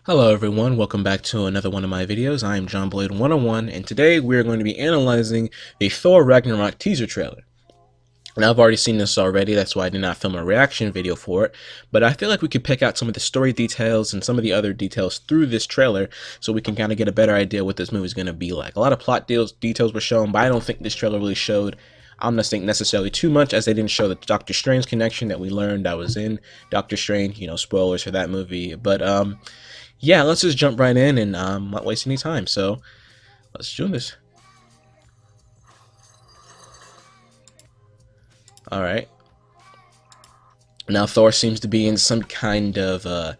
Hello everyone, welcome back to another one of my videos. I am John Blade 101, and today we're going to be analyzing the Thor Ragnarok teaser trailer. And I've already seen this already, that's why I did not film a reaction video for it, but I feel like we could pick out some of the story details and some of the other details through this trailer so we can kind of get a better idea what this movie is going to be like. A lot of plot details were shown, but I don't think this trailer really showed, I'm not saying necessarily too much, as they didn't show the Doctor Strange connection that we learned that was in Doctor Strange, spoilers for that movie, but yeah, let's just jump right in and not waste any time. So let's do this. All right. Now Thor seems to be in some kind of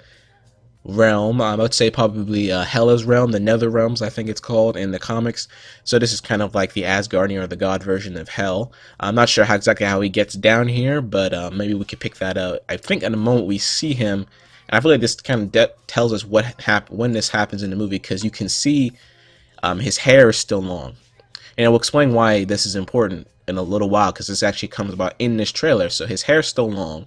realm. I would say probably Hela's realm, the Nether realms, I think it's called in the comics. So this is kind of like the Asgardian or the god version of Hell. I'm not sure exactly how he gets down here, but maybe we could pick that out. I think at the moment we see him. And I feel like this kind of tells us when this happens in the movie, because you can see his hair is still long. And I will explain why this is important in a little while, because this actually comes about in this trailer. So his hair is still long,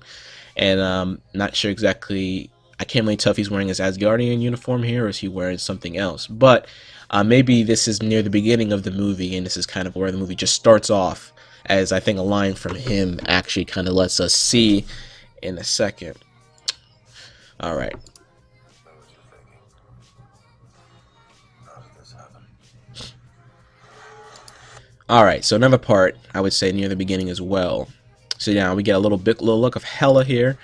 and not sure exactly. I can't really tell if he's wearing his Asgardian uniform here or is he wearing something else. But maybe this is near the beginning of the movie, and this is kind of where the movie just starts off, as I think a line from him actually kind of lets us see in a second. All right. Alright, so another part, I would say near the beginning as well. So yeah, we get a little look of Hela here.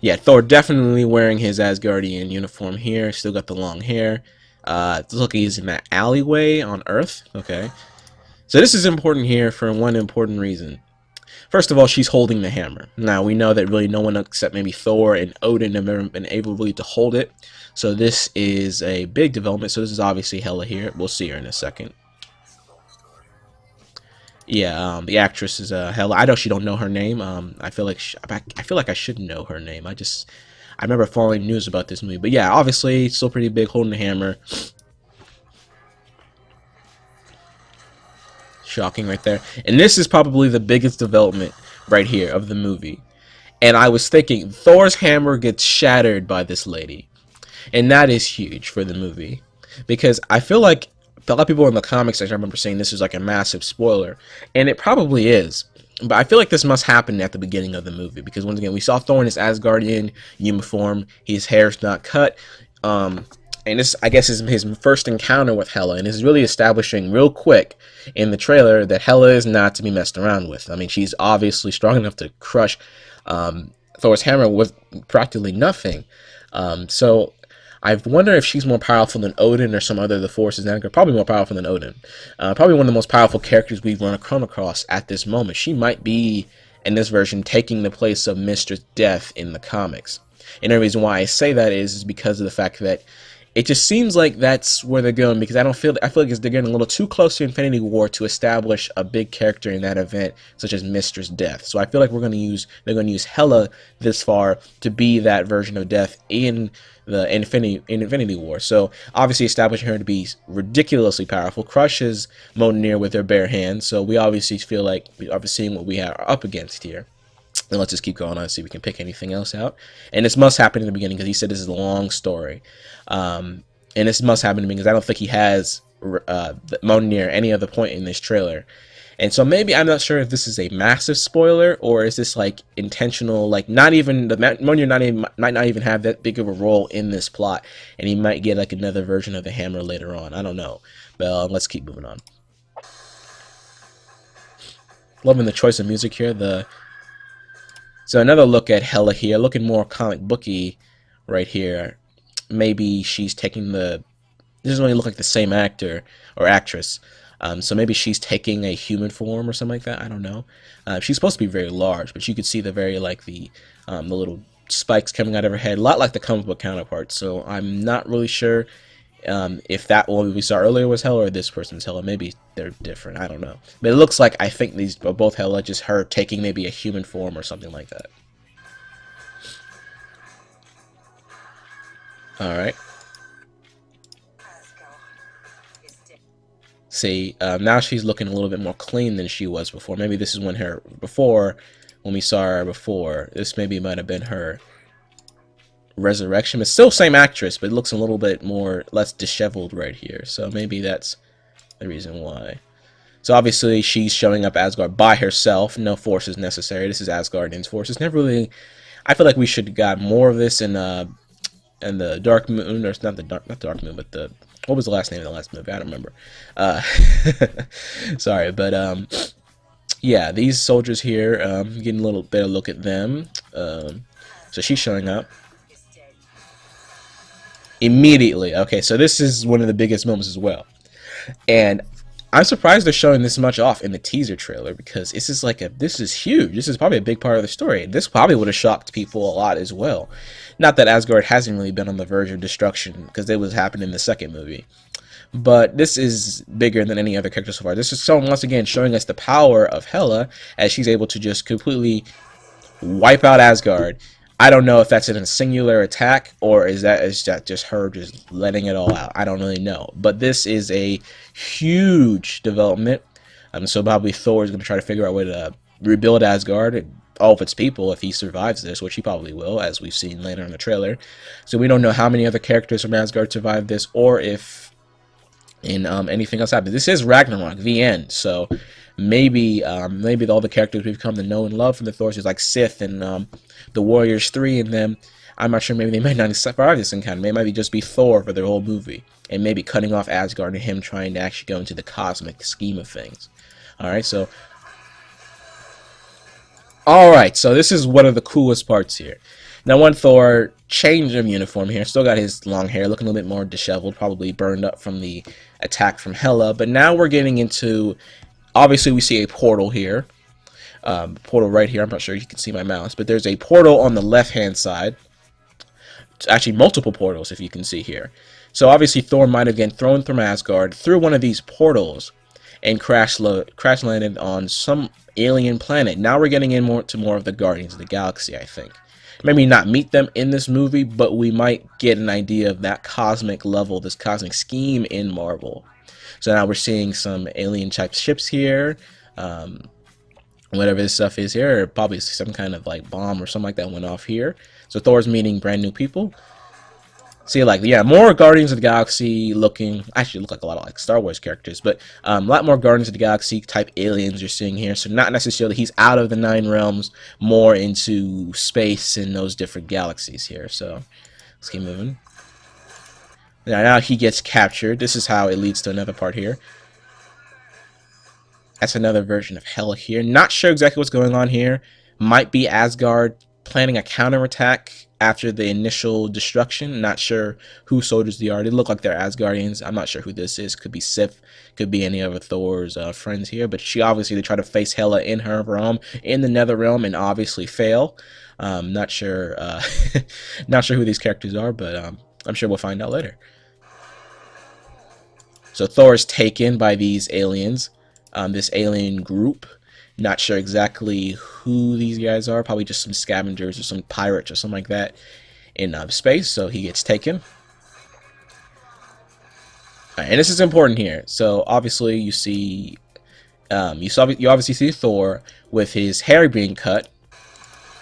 Yeah, Thor definitely wearing his Asgardian uniform here. Still got the long hair. Looks like he's in that alleyway on Earth. Okay. So this is important here for one important reason. First of all, she's holding the hammer. Now, we know that really no one except maybe Thor and Odin have ever been able really to hold it. So this is a big development. So this is obviously Hela here. We'll see her in a second. Yeah, the actress is Hela. I actually don't know her name. I feel like I should know her name. I remember following news about this movie. But yeah, obviously still pretty big, holding the hammer. Shocking right there. And this is probably the biggest development right here of the movie. And I was thinking, Thor's hammer gets shattered by this lady. And that is huge for the movie. Because I feel like a lot of people in the comics section, I remember saying this is like a massive spoiler. And it probably is. But I feel like this must happen at the beginning of the movie. Because once again, we saw Thor in his Asgardian uniform. His hair's not cut. And this, I guess, is his first encounter with Hela, and this is really establishing real quick in the trailer that Hela is not to be messed around with. I mean, she's obviously strong enough to crush Thor's hammer with practically nothing. So I wonder if she's more powerful than Odin or some other of the forces. Probably more powerful than Odin. Probably one of the most powerful characters we've come across at this moment. She might be, in this version, taking the place of Mistress Death in the comics. And the reason why I say that is because of the fact that it just seems like that's where they're going, because I feel like they're getting a little too close to Infinity War to establish a big character in that event, such as Mistress Death. So I feel like they're going to use Hela this far to be that version of Death in the Infinity War. So obviously establishing her to be ridiculously powerful, crushes Mjolnir with her bare hands. So we obviously feel like we are seeing what we are up against here. And let's just keep going on and see if we can pick anything else out. And this must happen in the beginning, because he said this is a long story. And this must happen to me because I don't think he has Mjolnir any other point in this trailer. And so maybe, I'm not sure if this is a massive spoiler, or is this like intentional, like not even, the Mjolnir might not even have that big of a role in this plot. And he might get like another version of the hammer later on. I don't know. But let's keep moving on. Loving the choice of music here. So another look at Hela here, looking more comic booky right here. Maybe she's taking this doesn't really look like the same actor or actress. So maybe she's taking a human form or something like that. I don't know. She's supposed to be very large, but you could see the little spikes coming out of her head, a lot like the comic book counterpart. So I'm not really sure if that one we saw earlier was Hela or this person's Hela. Maybe they're different. I don't know. But it looks like, I think these are both Hela, just her taking maybe a human form or something like that. Alright. See, now she's looking a little bit more clean than she was before. Maybe this is when we saw her before. This maybe might have been her Resurrection. It's still same actress, but it looks a little bit more less disheveled right here. So maybe that's the reason why. So obviously she's showing up Asgard by herself. No forces necessary. This is Asgardian's forces. Never really. I feel like we should have got more of this in the Dark Moon. Or not not the Dark Moon, but the what was the last name of the last movie? I don't remember. Sorry, but yeah, these soldiers here, getting a little better look at them. So she's showing up immediately. Okay, so this is one of the biggest moments as well, and I'm surprised they're showing this much off in the teaser trailer because this is huge. This is probably a big part of the story. This probably would have shocked people a lot as well. Not that Asgard hasn't really been on the verge of destruction because it was happening in the second movie. But this is bigger than any other character so far. This is once again showing us the power of Hela as she's able to just completely wipe out Asgard. I don't know if that's in a singular attack or is that just her just letting it all out. I don't really know. But this is a huge development. So probably Thor is going to try to figure out a way to rebuild Asgard and all of its people if he survives this, which he probably will, as we've seen later in the trailer. So we don't know how many other characters from Asgard survive this or if anything else happens. This is Ragnarok, the end. So maybe all the characters we've come to know and love from the Thors, like Sith and the Warriors 3 and them, I'm not sure, maybe they might not survive this encounter. It might just be Thor for their whole movie, and maybe cutting off Asgard and him trying to actually go into the cosmic scheme of things. Alright, so this is one of the coolest parts here. Now, one Thor changed of uniform here, still got his long hair, looking a little bit more disheveled, probably burned up from the attack from Hela, but now we're getting into, obviously we see a portal here. Portal right here. I'm not sure you can see my mouse, but there's a portal on the left-hand side. It's actually multiple portals, if you can see here. So obviously Thor might have been thrown from Asgard through one of these portals and crash landed on some alien planet. Now we're getting in more of the Guardians of the Galaxy, I think. Maybe not meet them in this movie, but we might get an idea of that cosmic level, this cosmic scheme in Marvel. So now we're seeing some alien-type ships here. Whatever this stuff is here, probably some kind of like bomb or something like that went off here. So Thor's meeting brand new people. See, like, yeah, more Guardians of the Galaxy looking, actually look like a lot of like Star Wars characters, but a lot more Guardians of the Galaxy type aliens you're seeing here. So not necessarily he's out of the 9 realms, more into space and those different galaxies here. So let's keep moving. Now he gets captured. This is how it leads to another part here. That's another version of Hela here. Not sure exactly what's going on here. Might be Asgard planning a counterattack after the initial destruction. Not sure who soldiers they are. They look like they're Asgardians. I'm not sure who this is. Could be Sif. Could be any of Thor's friends here. But they try to face Hela in her realm, in the Nether realm, and obviously fail. Not sure. Not sure who these characters are, but I'm sure we'll find out later. So Thor is taken by these aliens. This alien group. Not sure exactly who these guys are. Probably just some scavengers or some pirates or something like that in space. So he gets taken. Right, and this is important here. So obviously you see, you obviously see Thor with his hair being cut.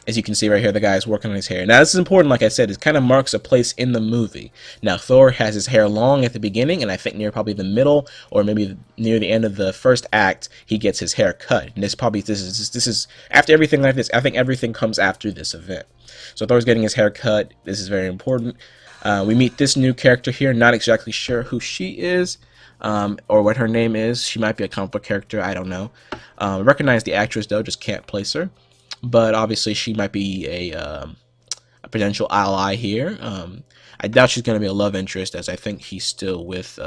As you can see right here, the guy is working on his hair. Now, this is important, like I said. It kind of marks a place in the movie. Now, Thor has his hair long at the beginning, and I think near probably the middle, or maybe near the end of the first act, he gets his hair cut. And this is after everything like this. I think everything comes after this event. So Thor's getting his hair cut. This is very important. We meet this new character here. Not exactly sure who she is, or what her name is. She might be a comic book character. I don't know. Recognize the actress though, just can't place her. But obviously she might be a potential ally here. I doubt she's going to be a love interest, as I think he's still with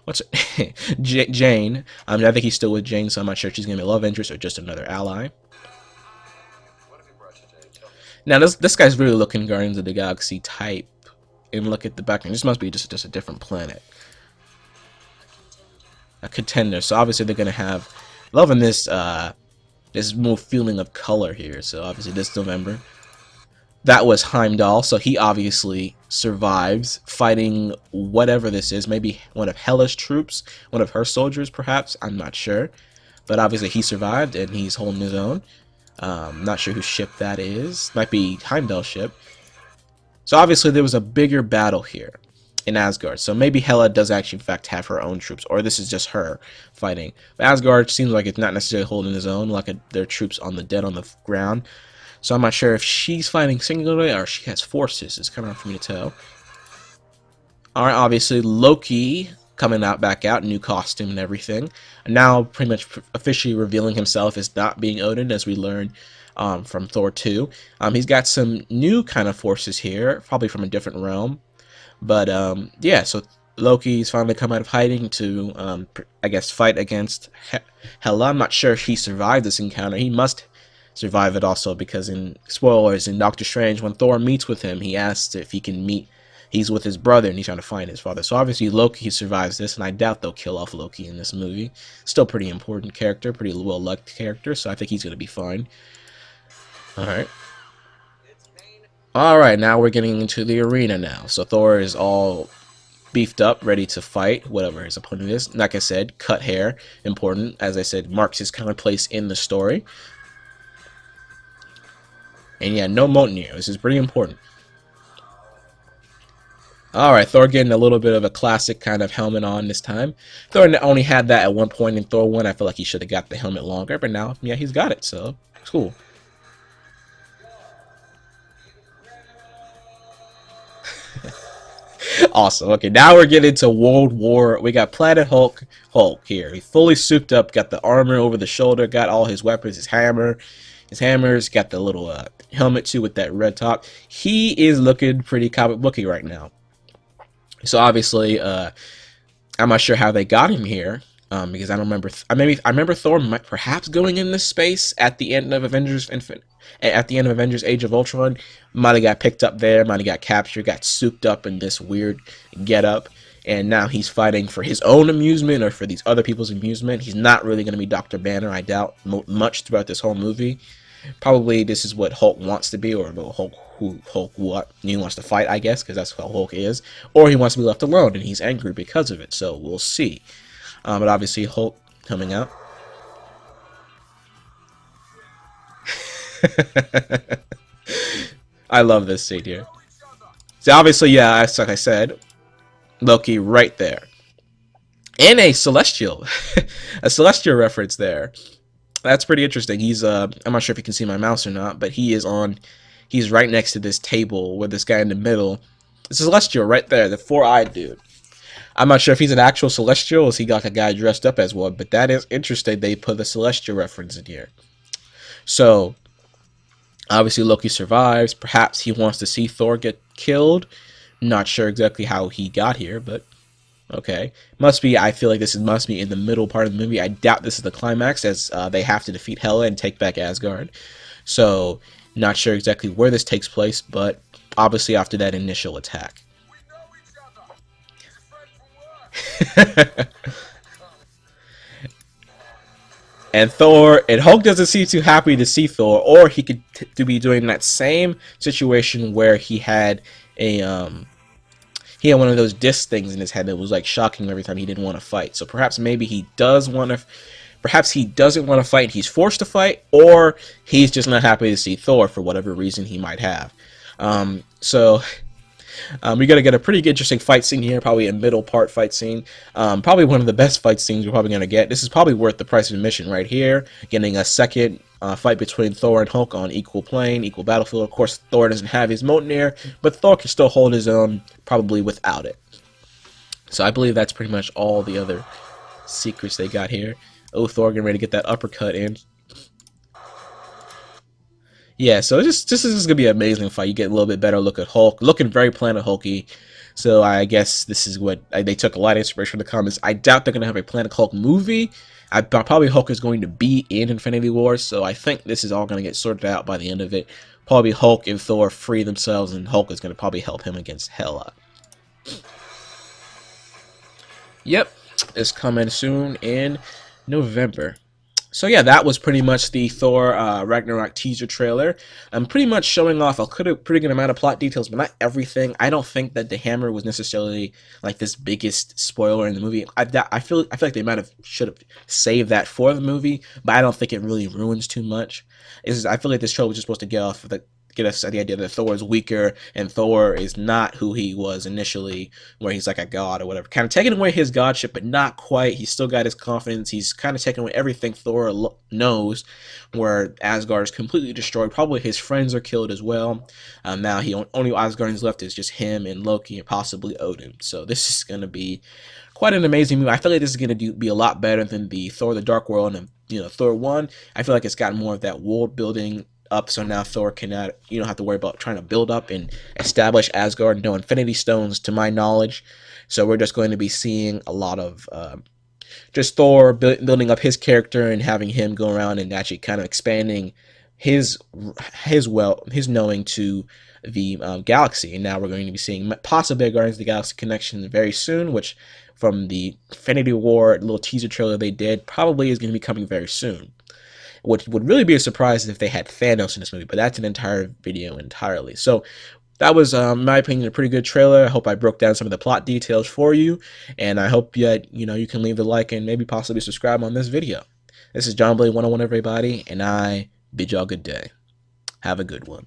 what's her Jane. I think he's still with Jane, so I'm not sure if she's going to be a love interest or just another ally. Now this guy's really looking Guardians of the Galaxy type, and look at the background. This must be just a different planet. A contender. So obviously they're going to have loving this. There's more feeling of color here. So obviously this November. That was Heimdall. So he obviously survives fighting whatever this is. Maybe one of Hela's troops. One of her soldiers perhaps. I'm not sure. But obviously he survived and he's holding his own. Not sure whose ship that is. Might be Heimdall's ship. So obviously there was a bigger battle here in Asgard. So maybe Hela does actually in fact have her own troops, or this is just her fighting. But Asgard seems like it's not necessarily holding his own, like their troops on the dead on the ground. So I'm not sure if she's fighting singularly or she has forces. It's kind of hard for me to tell. Alright, obviously Loki coming out back out, new costume and everything. Now pretty much officially revealing himself as not being Odin, as we learn from Thor 2. He's got some new kind of forces here, probably from a different realm. But yeah, so Loki's finally come out of hiding to, I guess, fight against Hela. I'm not sure if he survived this encounter. He must survive it also, because in spoilers in Doctor Strange, when Thor meets with him, he asks if he can meet. He's with his brother and he's trying to find his father. So obviously Loki survives this, and I doubt they'll kill off Loki in this movie. Still pretty important character, pretty well liked character, so I think he's gonna be fine. Alright. Alright, now we're getting into the arena now. So Thor is all beefed up, ready to fight whatever his opponent is. Like I said, cut hair, important. As I said, marks his kind of place in the story. And yeah, no Mjolnir. This is pretty important. Alright, Thor getting a little bit of a classic kind of helmet on this time. Thor only had that at one point in Thor 1. I feel like he should have got the helmet longer, but now, yeah, he's got it, so it's cool. Awesome. Okay, now we're getting to World War. We got Planet Hulk here. He's fully souped up, got the armor over the shoulder, got all his weapons, his hammers, got the little helmet too with that red top. He is looking pretty comic booky right now. So obviously, I'm not sure how they got him here. Because I don't remember. I remember Thor perhaps going into space at the end of Avengers Age of Ultron. Might have got picked up there. Might have got captured. Got souped up in this weird getup, and now he's fighting for his own amusement or for these other people's amusement. He's not really going to be Dr. Banner, I doubt, much throughout this whole movie. Probably this is what Hulk wants to be, or Hulk what he wants to fight, I guess, because that's how Hulk is, or he wants to be left alone and he's angry because of it. So we'll see. But obviously Hulk coming out. I love this scene here. So obviously, yeah, like I said, Loki right there. And a Celestial. A Celestial reference there. That's pretty interesting. He's I'm not sure if you can see my mouse or not, but he's right next to this table with this guy in the middle. It's a Celestial right there, the four-eyed dude. I'm not sure if he's an actual Celestial or is he like a guy dressed up as one, but that is interesting. They put the Celestial reference in here. So, obviously Loki survives. Perhaps he wants to see Thor get killed. Not sure exactly how he got here, but okay. Must be, I feel like this must be in the middle part of the movie. I doubt this is the climax, as they have to defeat Hela and take back Asgard. So, not sure exactly where this takes place, but obviously after that initial attack. And Hulk doesn't seem too happy to see Thor, or he could to be doing that same situation where he had one of those disc things in his head that was like shocking him every time he didn't want to fight. So perhaps maybe he does want to, perhaps he doesn't want to fight and he's forced to fight, or he's just not happy to see Thor for whatever reason he might have. We're going to get a pretty interesting fight scene here, probably a middle part fight scene. Probably one of the best fight scenes we're probably going to get. This is probably worth the price of admission right here. Getting a second fight between Thor and Hulk on equal plane, equal battlefield. Of course, Thor doesn't have his Mjolnir, but Thor can still hold his own, probably without it. So I believe that's pretty much all the other secrets they got here. Oh, Thor getting ready to get that uppercut in. Yeah, so this is gonna be an amazing fight. You get a little bit better look at Hulk, looking very Planet Hulky. So I guess this is what they took a lot of inspiration from the comics. I doubt they're gonna have a Planet Hulk movie. Probably Hulk is going to be in Infinity War, so I think this is all gonna get sorted out by the end of it. Probably Hulk and Thor free themselves, and Hulk is gonna probably help him against Hela. Yep, it's coming soon in November. So yeah, that was pretty much the Thor Ragnarok teaser trailer. I'm pretty much showing off a pretty good amount of plot details, but not everything. I don't think that the hammer was necessarily like this biggest spoiler in the movie. I feel like they should have saved that for the movie, but I don't think it really ruins too much. I feel like this trailer was just supposed to get us the idea that Thor is weaker and Thor is not who he was initially, where he's like a god or whatever. Kind of taking away his godship, but not quite. He's still got his confidence. He's kind of taking away everything Thor knows, where Asgard is completely destroyed. Probably his friends are killed as well. Now only Asgardians left is just him and Loki and possibly Odin. So this is going to be quite an amazing movie. I feel like this is going to be a lot better than the Thor: The Dark World and Thor 1. I feel like it's got more of that world building up, so now Thor cannot, you don't have to worry about trying to build up and establish Asgard. No Infinity Stones, to my knowledge. So we're just going to be seeing a lot of just Thor building up his character and having him go around and actually kind of expanding his knowing to the galaxy. And now we're going to be seeing possibly a Guardians of the Galaxy connection very soon, which from the Infinity War little teaser trailer they did probably is going to be coming very soon. What would really be a surprise if they had Thanos in this movie, but that's an entire video entirely. So that was, in my opinion, a pretty good trailer. I hope I broke down some of the plot details for you, and I hope that you can leave a like and maybe possibly subscribe on this video. This is John Blade 101, everybody, and I bid y'all good day. Have a good one.